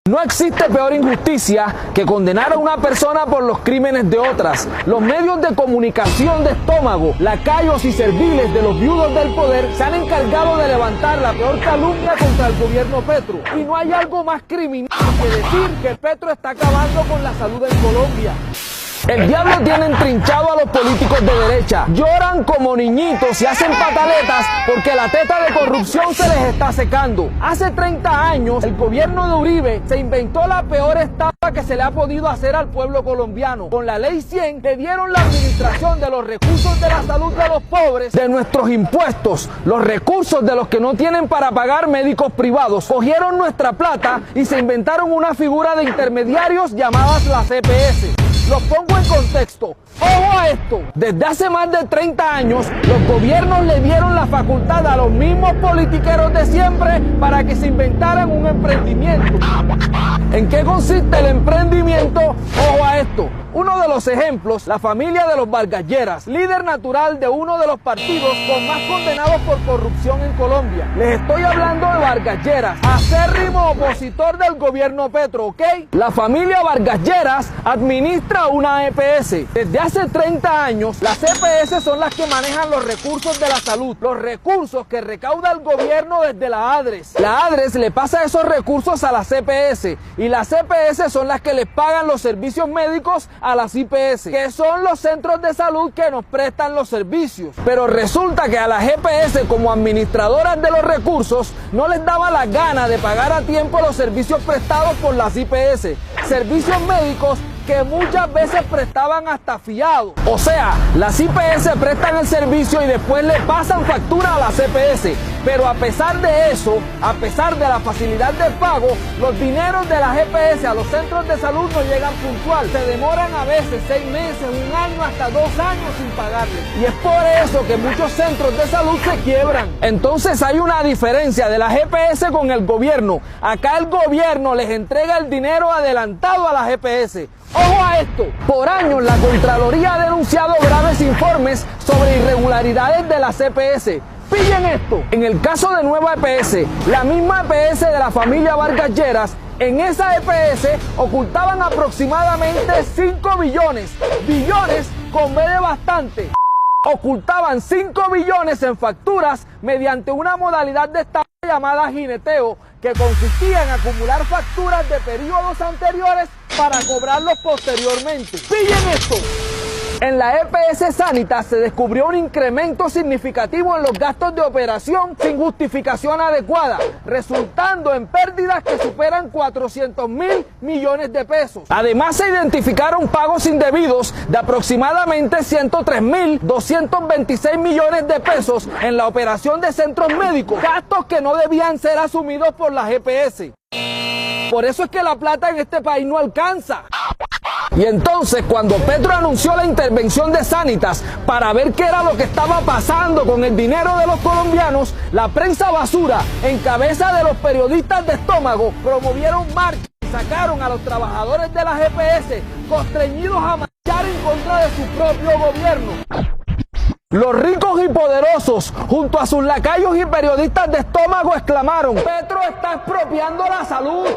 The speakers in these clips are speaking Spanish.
No existe peor injusticia que condenar a una persona por los crímenes de otras. Los medios de comunicación de estómago, lacayos y serviles de los viudos del poder se han encargado de levantar la peor calumnia contra el gobierno Petro. Y no hay algo más criminal que decir que Petro está acabando con la salud en Colombia. El diablo tiene entrinchado a los políticos de derecha. Lloran como niñitos y hacen pataletas porque la teta de corrupción se les está secando. Hace 30 años, el gobierno de Uribe se inventó la peor estafa que se le ha podido hacer al pueblo colombiano. Con la Ley 100, le dieron la administración de los recursos de la salud de los pobres, de nuestros impuestos, los recursos de los que no tienen para pagar médicos privados. Cogieron nuestra plata y se inventaron una figura de intermediarios llamadas las EPS. Los pongo en contexto. ¡Ojo a esto! Desde hace más de 30 años, los gobiernos le dieron la facultad a los mismos politiqueros de siempre para que se inventaran un emprendimiento. ¿En qué consiste el emprendimiento? ¡Ojo a esto! Uno de los ejemplos, la familia de los Vargas Lleras, líder natural de uno de los partidos con más condenados por corrupción en Colombia. Les estoy hablando de Vargas Lleras, acérrimo opositor del gobierno Petro, ¿ok? La familia Vargas Lleras administra una EPS. Desde hace 30 años, las EPS son las que manejan los recursos de la salud, los recursos que recauda el gobierno desde la ADRES. La ADRES le pasa esos recursos a las EPS y las EPS son las que les pagan los servicios médicos a las IPS, que son los centros de salud que nos prestan los servicios. Pero resulta que a las EPS, como administradoras de los recursos, no les daba la gana de pagar a tiempo los servicios prestados por las IPS, servicios médicos que muchas veces prestaban hasta fiados. O sea, las IPS prestan el servicio y después le pasan factura a las EPS. Pero a pesar de eso, a pesar de la facilidad de pago, los dineros de las EPS a los centros de salud no llegan puntual. Se demoran a veces 6 meses, 1 año, hasta 2 años sin pagarles. Y es por eso que muchos centros de salud se quiebran. Entonces hay una diferencia de las EPS con el gobierno. Acá el gobierno les entrega el dinero adelantado a las EPS. ¡Ojo a esto! Por años la Contraloría ha denunciado graves informes sobre irregularidades de las EPS. Pillen esto. En el caso de Nueva EPS, la misma EPS de la familia Vargas Lleras, en esa EPS ocultaban aproximadamente 5 billones. Billones con B de bastante. Ocultaban 5 billones en facturas mediante una modalidad de estafa llamada jineteo, que consistía en acumular facturas de periodos anteriores para cobrarlos posteriormente. ¡Pillen esto! En la EPS Sanitas se descubrió un incremento significativo en los gastos de operación sin justificación adecuada, resultando en pérdidas que superan 400.000 millones de pesos. Además, se identificaron pagos indebidos de aproximadamente 103.226 millones de pesos en la operación de centros médicos, gastos que no debían ser asumidos por las EPS. Por eso es que la plata en este país no alcanza. Y entonces, cuando Petro anunció la intervención de Sanitas para ver qué era lo que estaba pasando con el dinero de los colombianos, la prensa basura, en cabeza de los periodistas de estómago, promovieron marchas y sacaron a los trabajadores de las EPS constreñidos a marchar en contra de su propio gobierno. Los ricos y poderosos, junto a sus lacayos y periodistas de estómago, exclamaron: Petro está expropiando la salud.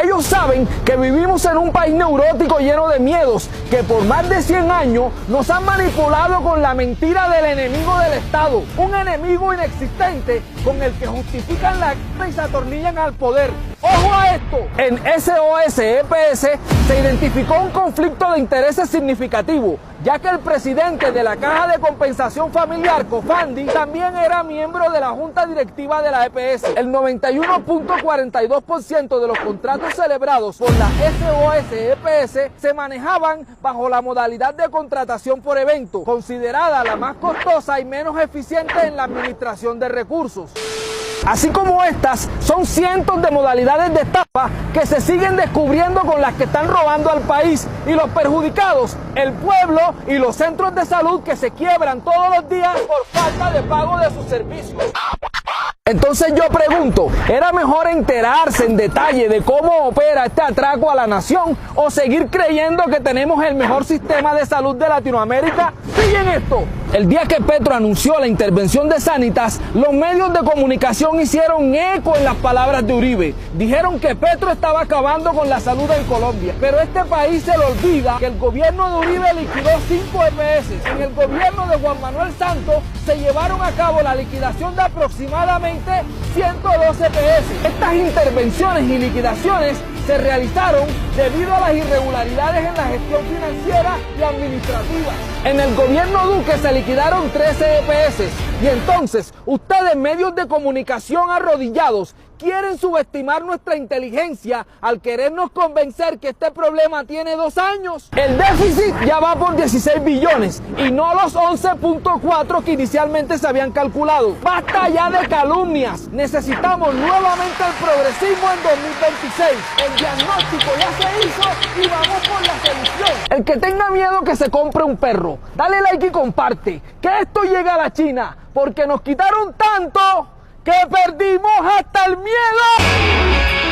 Ellos saben que vivimos en un país neurótico lleno de miedos, que por más de 100 años nos han manipulado con la mentira del enemigo del Estado, un enemigo inexistente con el que justifican la guerra y se atornillan al poder. ¡Ojo a esto! En SOS EPS se identificó un conflicto de intereses significativo, ya que el presidente de la Caja de Compensación Familiar, Cofandi, también era miembro de la Junta Directiva de la EPS. El 91.42% de los contratos celebrados por la SOS EPS se manejaban bajo la modalidad de contratación por evento, considerada la más costosa y menos eficiente en la administración de recursos. Así como estas, son cientos de modalidades de estafa que se siguen descubriendo con las que están robando al país, y los perjudicados, el pueblo y los centros de salud que se quiebran todos los días por falta de pago de sus servicios. Entonces yo pregunto, ¿era mejor enterarse en detalle de cómo opera este atraco a la nación o seguir creyendo que tenemos el mejor sistema de salud de Latinoamérica? Siguen esto. El día que Petro anunció la intervención de Sanitas, los medios de comunicación hicieron eco en las palabras de Uribe. Dijeron que Petro estaba acabando con la salud en Colombia. Pero este país se le olvida que el gobierno de Uribe liquidó 5 EPS. En el gobierno de Juan Manuel Santos se llevaron a cabo la liquidación de aproximadamente 112 EPS. Estas intervenciones y liquidaciones se realizaron debido a las irregularidades en la gestión financiera y administrativa. En el gobierno Duque se liquidaron 13 EPS y entonces ustedes, medios de comunicación arrodillados, quieren subestimar nuestra inteligencia al querernos convencer que este problema tiene 2 años. El déficit ya va por 16 billones y no los 11.4 que inicialmente se habían calculado. Basta ya de calumnias. Necesitamos nuevamente el progresismo en 2026. El diagnóstico ya se hizo y vamos por la solución. El que tenga miedo que se compre un perro. Dale like y comparte. Que esto llegue a la China porque nos quitaron tanto que perdimos hasta el miedo.